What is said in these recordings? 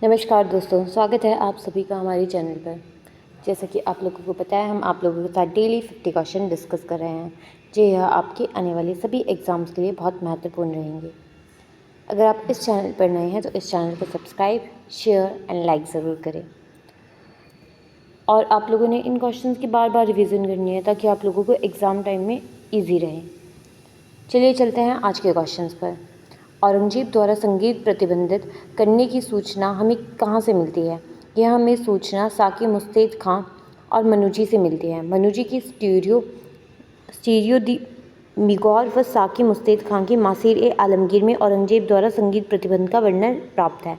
नमस्कार दोस्तों, स्वागत है आप सभी का हमारे चैनल पर। जैसा कि आप लोगों को पता है, हम आप लोगों के साथ डेली 50 क्वेश्चन डिस्कस कर रहे हैं, जो यह आपके आने वाले सभी एग्ज़ाम्स के लिए बहुत महत्वपूर्ण रहेंगे। अगर आप इस चैनल पर नए हैं तो इस चैनल को सब्सक्राइब, शेयर एंड लाइक ज़रूर करें। और आप लोगों ने इन क्वेश्चंस की बार बार रिवीजन करनी है ताकि आप लोगों को एग्ज़ाम टाइम में ईजी रहे। चलिए चलते हैं आज के क्वेश्चंस पर। औरंगजेब द्वारा संगीत प्रतिबंधित करने की सूचना हमें कहाँ से मिलती है? यह हमें सूचना साकी मुस्तैद खां और मनुजी से मिलती है। मनुजी की स्टीरियो दी मिगौर व साकी मुस्तैद खां की मासीर-ए-आलमगीर में औरंगजेब द्वारा संगीत प्रतिबंध का वर्णन प्राप्त है।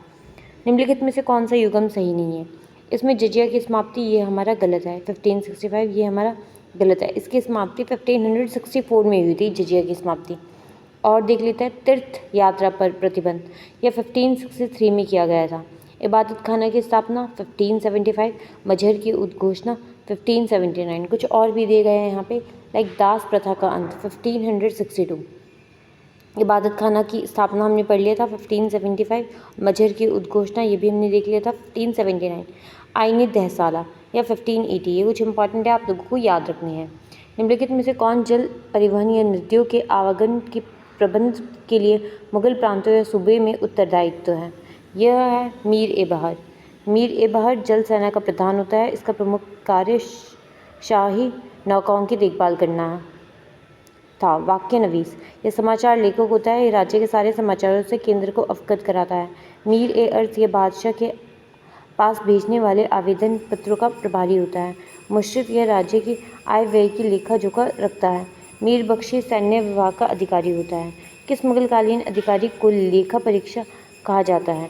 निम्नलिखित में से कौन सा युग्म सही नहीं है? इसमें जजिया की समाप्ति ये हमारा गलत है। 1565 ये हमारा गलत है। इसकी समाप्ति 1564 में हुई थी, जजिया की समाप्ति। और देख लेते हैं तीर्थ यात्रा पर प्रतिबंध, यह 1563 में किया गया था। इबादत खाना की स्थापना 1575, मजहर की उद्घोषणा 1579। कुछ और भी दिए गए हैं यहाँ पे, लाइक दास प्रथा का अंत 1562। इबादत खाना की स्थापना हमने पढ़ लिया था 1575, मजहर की उद्घोषणा ये भी हमने देख लिया था 1579। आईनी दहसाला या 1580, ये कुछ इंपॉर्टेंट है, आप लोगों को याद रखनी है। निम्नलिखित में से कौन जल परिवहन या नदियों के आवागमन के प्रबंध के लिए मुगल प्रांतों या सूबे में उत्तरदायित्व है? यह है मीर-ए-बहर। मीर-ए-बहर जल सेना का प्रधान होता है। इसका प्रमुख कार्य शाही नौकाओं की देखभाल करना था। वाक्य नवीस, यह समाचार लेखक होता है। ये राज्य के सारे समाचारों से केंद्र को अवगत कराता है। मीर-ए-अर्थ, यह बादशाह के पास भेजने वाले आवेदन पत्रों का प्रभारी होता है। मुशर्रिफ, यह राज्य की आय व्यय की लेखा जोखा रखता है। मीर बख्शी सैन्य विभाग का अधिकारी होता है। किस मुगलकालीन अधिकारी को लेखा परीक्षा कहा जाता है?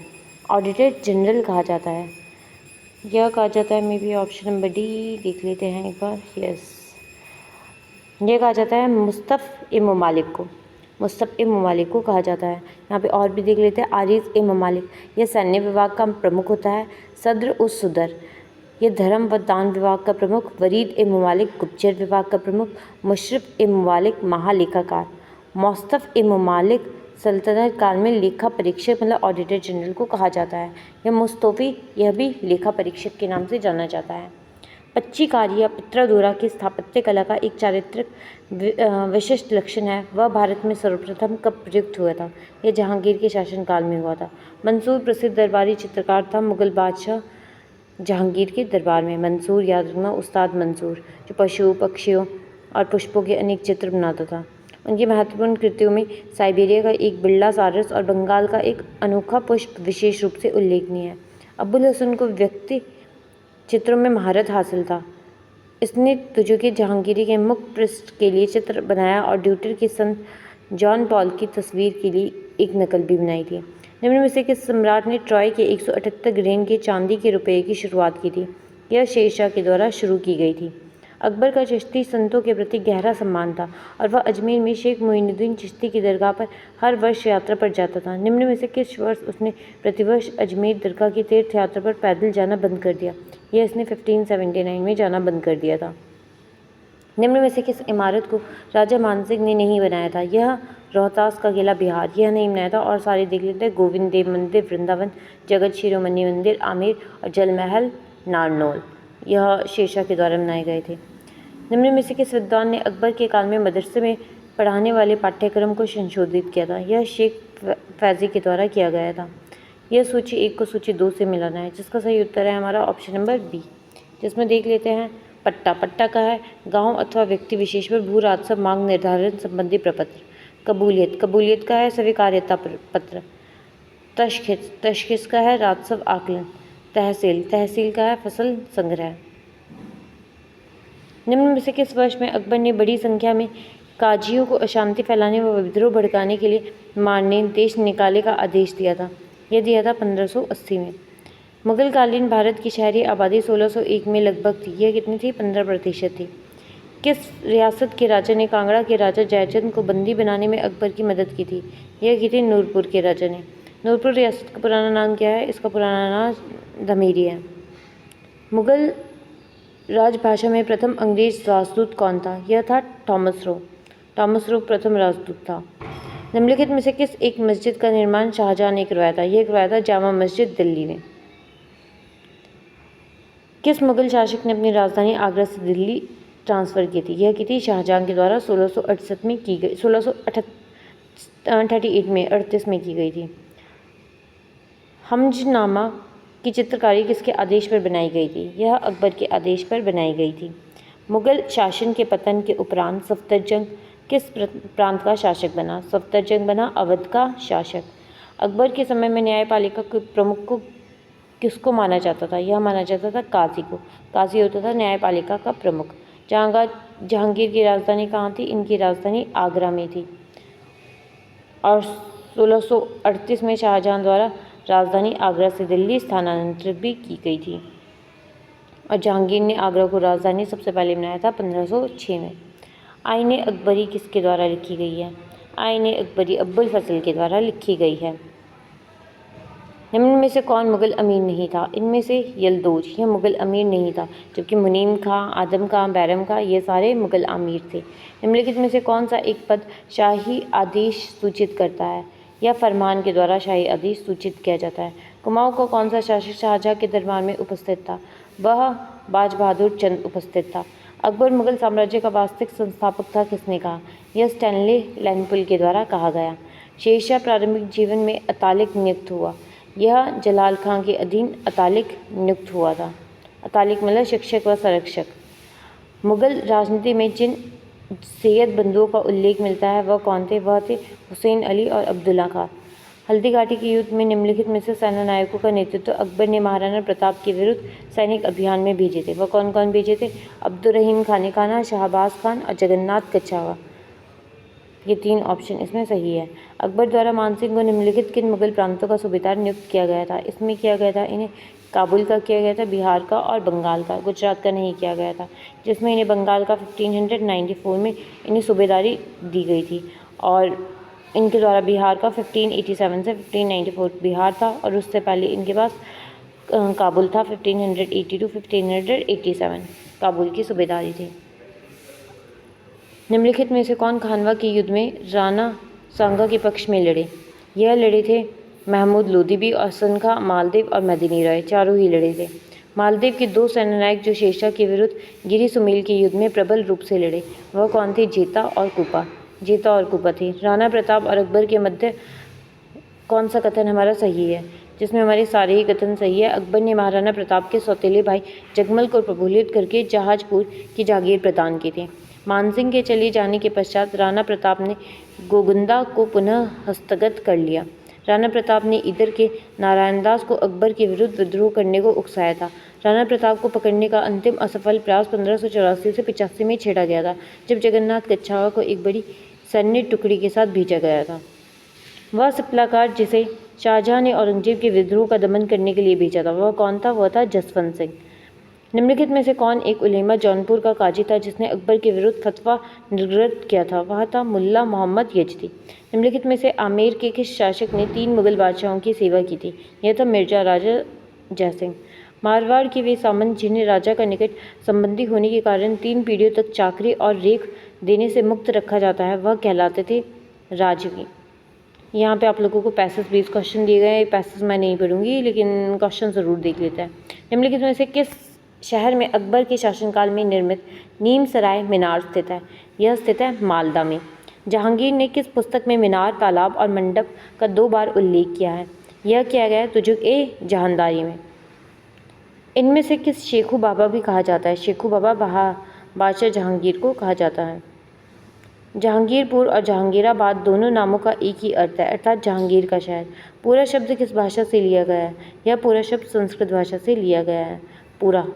ऑडिटर जनरल कहा जाता है। यह कहा जाता है, may be option number D, देख लेते हैं एक बार। यस, यह कहा जाता है मुस्तफ़-ए-ममालिक को। मुस्तफ़-ए-ममालिक को कहा जाता है। यहाँ पे और भी देख लेते हैं। आरिज़-ए-ममालिक, यह सैन्य विभाग का प्रमुख होता है। सद्र-उस-सुदर, यह धर्म व दान विभाग का प्रमुख। वरीद-ए-ममालिक, गुप्तचर विभाग का प्रमुख। मुशर्रिफ-ए-ममालिक, महालेखाकार। मुस्तफ़-ए-ममालिक सल्तनत काल में लेखा परीक्षक मतलब ऑडिटर जनरल को कहा जाता है। यह मुस्तौफ़ी, यह भी लेखा परीक्षक के नाम से जाना जाता है। पच्चीकारी या पित्रादोरा की स्थापत्य कला का एक चारित्रिक विशिष्ट लक्षण है। वह भारत में सर्वप्रथम कब प्रयुक्त हुआ था? यह जहांगीर के शासनकाल में हुआ था। मंसूर प्रसिद्ध दरबारी चित्रकार था मुगल बादशाह जहांगीर के दरबार में। मंसूर याद रखना, उस्ताद मंसूर, जो पशुओं, पक्षियों और पुष्पों के अनेक चित्र बनाता था। उनकी महत्वपूर्ण कृतियों में साइबेरिया का एक बिरला सारस और बंगाल का एक अनोखा पुष्प विशेष रूप से उल्लेखनीय है। अबुल हसन को व्यक्ति चित्रों में महारत हासिल था। इसने तुजुकी जहांगीरी के मुख पृष्ठ के लिए चित्र बनाया और ड्यूटर की संत जॉन पॉल की तस्वीर के लिए एक नकल भी बनाई थी। निम्न में से किस सम्राट ने ट्रॉय के 178 ग्रेन के चांदी के रुपये की शुरुआत की थी? यह शेरशाह के द्वारा शुरू की गई थी। अकबर का चिश्ती संतों के प्रति गहरा सम्मान था और वह अजमेर में शेख मोइनुद्दीन चिश्ती की दरगाह पर हर वर्ष यात्रा पर जाता था। निम्न में से किस वर्ष उसने प्रतिवर्ष अजमेर दरगाह की तीर्थ यात्रा पर पैदल जाना बंद कर दिया? यह इसने 1579 में जाना बंद कर दिया था। निम्न में से किस इमारत को राजा मानसिंह ने नहीं बनाया था? यह रोहतास का किला बिहार, यह नहीं बनाया था। और सारे देख लेते हैं। गोविंद देव मंदिर वृंदावन, जगत शिरोमणि मंदिर आमेर और जल महल नारनौल, यह शेरशाह के द्वारा बनाए गए थे। निम्न में से किस विद्वान ने अकबर के काल में मदरसे में पढ़ाने वाले पाठ्यक्रम को संशोधित किया था? यह शेख फैज़ी के द्वारा किया गया था। यह सूची 1 को सूची 2 से मिलाना है, जिसका सही उत्तर है हमारा ऑप्शन नंबर बी। जिसमें देख लेते हैं पट्टा। पट्टा का है गांव अथवा व्यक्ति विशेष पर भू राजस्व मांग निर्धारण संबंधी प्रपत्र। कबूलियत। कबूलियत का है स्वीकार्यता पत्र। तशखीस। तशखीस का है राजस्व आकलन। तहसील। तहसील का है फसल संग्रह। निम्न में से किस वर्ष में अकबर ने बड़ी संख्या में काजियों को अशांति फैलाने व विद्रोह भड़काने के लिए मारने देश निकाले का आदेश दिया था? यह दिया था 1580 में। मुगलकालीन भारत की शहरी आबादी 1601 में लगभग थी। यह कितनी थी? 15% थी। किस रियासत के राजा ने कांगड़ा के राजा जयचंद को बंदी बनाने में अकबर की मदद की थी? यह की थी नूरपुर के राजा ने। नूरपुर रियासत का पुराना नाम क्या है? इसका पुराना नाम धमेरी है। मुगल राजभाषा में प्रथम अंग्रेज राजदूत कौन था? यह था थॉमस रो। थॉमस रो प्रथम राजदूत था। निम्नलिखित में से किस एक मस्जिद का निर्माण शाहजहां ने करवाया था? यह करवाया था जामा मस्जिद दिल्ली ने। किस मुगल शासक ने अपनी राजधानी आगरा से दिल्ली ट्रांसफ़र की थी? यह की थी शाहजहां के द्वारा 1668 में की गई 1638 में 38 में की गई थी। हमजनामा की चित्रकारी किसके आदेश पर बनाई गई थी? यह अकबर के आदेश पर बनाई गई थी। मुगल शासन के पतन के उपरांत सफदरजंग किस प्रांत का शासक बना? सफदरजंग बना अवध का शासक। अकबर के समय में न्यायपालिका के प्रमुख को किसको माना जाता था? यह माना जाता था काजी को। काजी होता था न्यायपालिका का प्रमुख। जहांगीर की राजधानी कहाँ थी? इनकी राजधानी आगरा में थी। और 1638 में शाहजहां द्वारा राजधानी आगरा से दिल्ली स्थानांतरित भी की गई थी। और जहांगीर ने आगरा को राजधानी सबसे पहले बनाया था 1506 में। आईने अकबरी किसके द्वारा लिखी गई है? आईने अकबरी अब्बुल फजल के द्वारा लिखी गई है। निम्न में से कौन मुगल अमीर नहीं था? इनमें से यलदौज, यह मुगल अमीर नहीं था, जबकि मुनीम खां, आदम खां, बैरम खां ये सारे मुगल अमीर थे। निम्नलिखित में से कौन सा एक पद शाही आदेश सूचित करता है या फरमान के द्वारा शाही आदेश सूचित किया जाता है? कुमाऊं का कौन सा शासक शाहजहां के दरबार में उपस्थित था? वह बाज बहादुर चंद उपस्थित था। अकबर मुगल साम्राज्य का वास्तविक संस्थापक था, किसने कहा? यह स्टैनले लैंगपुल के द्वारा कहा गया। शेरशाह प्रारंभिक जीवन में अतालिक नियुक्त हुआ। यह जलाल खां के अधीन अतालिक नियुक्त हुआ था। अतालिक मतलब शिक्षक व संरक्षक। मुगल राजनीति में जिन सैयद बंधुओं का उल्लेख मिलता है वह कौन थे? वह थे हुसैन अली और अब्दुल्ला खां। हल्दी घाटी के युद्ध में निम्नलिखित में से सेना नायकों का नेतृत्व अकबर ने महाराणा प्रताप के विरुद्ध सैनिक अभियान में भेजे थे। वह कौन कौन भेजे थे? अब्दुर्रहीम खान खाना, शहबाज खान और जगन्नाथ कच्छावा। ये 3 ऑप्शन इसमें सही है। अकबर द्वारा मानसिंह को निम्नलिखित किन मुगल प्रांतों का सूबेदार नियुक्त किया गया था? इसमें किया गया था इन्हें काबुल का किया गया था, बिहार का और बंगाल का। गुजरात का नहीं किया गया था, जिसमें इन्हें बंगाल का 1594 में इन्हें सूबेदारी दी गई थी। और इनके द्वारा बिहार का 1587 से 1594 बिहार था, और उससे पहले इनके पास काबुल था 1580 to 1587 काबुल की सूबेदारी थी। निम्नलिखित में से कौन खानवा के युद्ध में राणा सांगा के पक्ष में लड़े? यह लड़े थे महमूद लोदी और सनखा मालदेव और मदनी राय, चारों ही लड़े थे। मालदेव के 2 सेनानायक जो शेरशाह के विरुद्ध गिरी सुमेल के युद्ध में प्रबल रूप से लड़े, वह कौन थे? जेता और कुपा। जेता और कुपा थे। राणा प्रताप और अकबर के मध्य कौन सा कथन हमारा सही है? जिसमें हमारे सारे ही कथन सही है। अकबर ने महाराणा प्रताप के सौतेले भाई जगमल को प्रफुल्लित करके जहाजपुर की जागीर प्रदान की थी। मानसिंह के चले जाने के पश्चात राणा प्रताप ने गोगुंदा को पुनः हस्तगत कर लिया। राणा प्रताप ने इधर के नारायणदास को अकबर के विरुद्ध विद्रोह करने को उकसाया था। राणा प्रताप को पकड़ने का अंतिम असफल प्रयास 1584 से 85 में छेड़ा गया था, जब जगन्नाथ कच्छावा को एक बड़ी सैन्य टुकड़ी के साथ भेजा गया था। वह सिपलाकार जिसे शाहजहां ने औरंगजेब के विद्रोह का दमन करने के लिए भेजा था, वह कौन था? वह था जसवंत सिंह। निम्नलिखित में से कौन एक उलेमा जौनपुर का काजी था जिसने अकबर के विरुद्ध फतवा निर्गत किया था? वह था मुल्ला मोहम्मद यजदी। निम्नलिखित में से आमेर के किस शासक ने 3 मुगल बादशाहों की सेवा की थी? यह था मिर्जा राजा जयसिंह। मारवाड़ के वे सामंत जिन्हें राजा का निकट संबंधी होने के कारण 3 पीढ़ियों तक चाकरी और रेख देने से मुक्त रखा जाता है, वह कहलाते थे राजवी। यहाँ पे आप लोगों को पैसेज बेस्ड क्वेश्चन दिए गए हैं। पैसेज मैं नहीं पढ़ूंगी, लेकिन क्वेश्चन ज़रूर देख लेते हैं। निम्नलिखित में से किस शहर में अकबर के शासनकाल में निर्मित नीम सराय मीनार स्थित है? यह स्थित है मालदा में। जहांगीर ने किस पुस्तक में मीनार, तालाब और मंडप का 2 बार उल्लेख किया है? यह किया गया है तुजुक-ए-जहानदारी में। इनमें से किस शेखू बाबा भी कहा जाता है? शेखू बाबा बादशाह जहांगीर को कहा जाता है। जहांगीरपुर और जहांगीराबाद दोनों नामों का एक ही अर्थ है, अर्थात जहांगीर का शहर। पूरा शब्द किस भाषा से लिया गया है? यह पूरा शब्द संस्कृत भाषा से लिया गया है। पूरा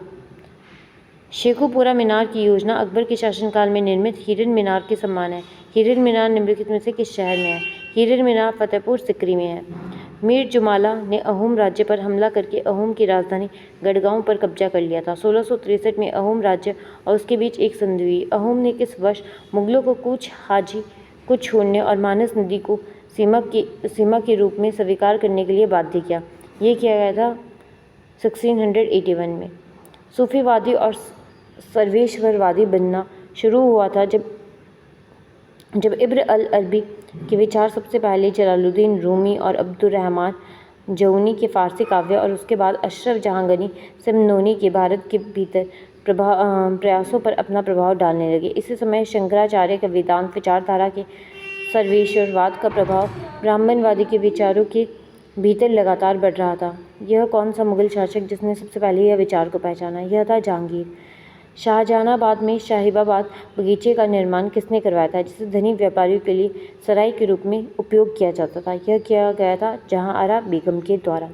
शेखुपुरा मीनार की योजना अकबर के शासनकाल में निर्मित हिरन मीनार के समान है। हिरन मीनार निम्नलिखित में से किस शहर में है? हिरन मीनार फतेहपुर सिकरी में है। मीर जुमाला ने अहोम राज्य पर हमला करके अहोम की राजधानी गढ़गांव पर कब्जा कर लिया था। 1663 में अहोम राज्य और उसके बीच एक संधि हुई। अहोम ने किस वर्ष मुगलों को कूच हाजी को छोड़ने और मानस नदी को सीमा के रूप में स्वीकार करने के लिए बाध्य किया? ये किया गया था 1681 में। सूफीवादी और सर्वेश्वरवादी बनना शुरू हुआ था जब इब्न अल अरबी के विचार सबसे पहले जलालुद्दीन रूमी और अब्दुर्रहमान जौनी के फ़ारसी काव्य और उसके बाद अशरफ जहांगनी सिमनोनी के भारत के भीतर प्रयासों पर अपना प्रभाव डालने लगे। इसी समय शंकराचार्य के वेदांत विचारधारा के सर्वेश्वरवाद का प्रभाव ब्राह्मणवादी के विचारों के भीतर लगातार बढ़ रहा था। यह कौन सा मुगल शासक जिसने सबसे पहले यह विचार को पहचाना? यह था जहांगीर। शाहजहानाबाद में शाहीबाबाद बगीचे का निर्माण किसने करवाया था, जिसे धनी व्यापारियों के लिए सराय के रूप में उपयोग किया जाता था? यह किया गया था जहांआरा बेगम के द्वारा।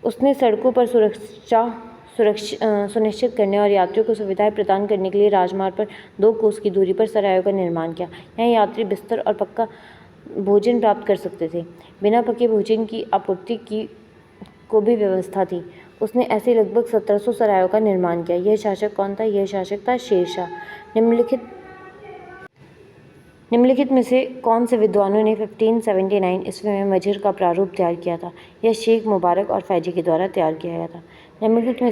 उसने सड़कों पर सुनिश्चित करने और यात्रियों को सुविधाएं प्रदान करने के लिए राजमार्ग पर 2 कोस की दूरी पर सरायों का निर्माण किया। यहाँ यात्री बिस्तर और पक्का भोजन प्राप्त कर सकते थे। बिना पके भोजन की आपूर्ति की को भी व्यवस्था थी। उसने ऐसे लगभग 1700 सरायों का निर्माण किया। यह शासक कौन था? यह शासक था शेरशाह। निम्नलिखित में से कौन से विद्वानों ने 1579 ईस्वी में मजहर का प्रारूप तैयार किया था? यह शेख मुबारक और फैजी के द्वारा तैयार किया गया था। निम्नलिखित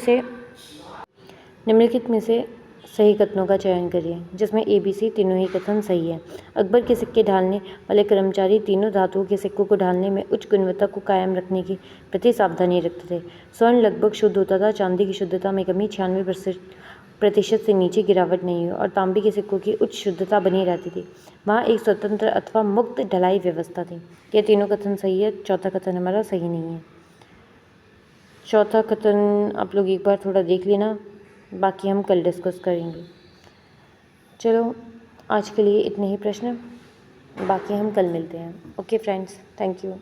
में से सही कथनों का चयन करिए, जिसमें ABC तीनों ही कथन सही है। अकबर के सिक्के ढालने वाले कर्मचारी तीनों धातुओं के सिक्कों को ढालने में उच्च गुणवत्ता को कायम रखने के प्रति सावधानी रखते थे। स्वर्ण लगभग शुद्ध होता था, चांदी की शुद्धता में कमी 96% से नीचे गिरावट नहीं हुई और तांबे के सिक्कों की उच्च शुद्धता बनी रहती थी। वहाँ एक स्वतंत्र अथवा मुक्त ढलाई व्यवस्था थी। ये तीनों कथन सही है, चौथा कथन हमारा सही नहीं है। चौथा कथन आप लोग एक बार थोड़ा देख लेना, बाकी हम कल डिस्कस करेंगे। चलो आज के लिए इतने ही प्रश्न, बाकी हम कल मिलते हैं। Okay friends, thank you.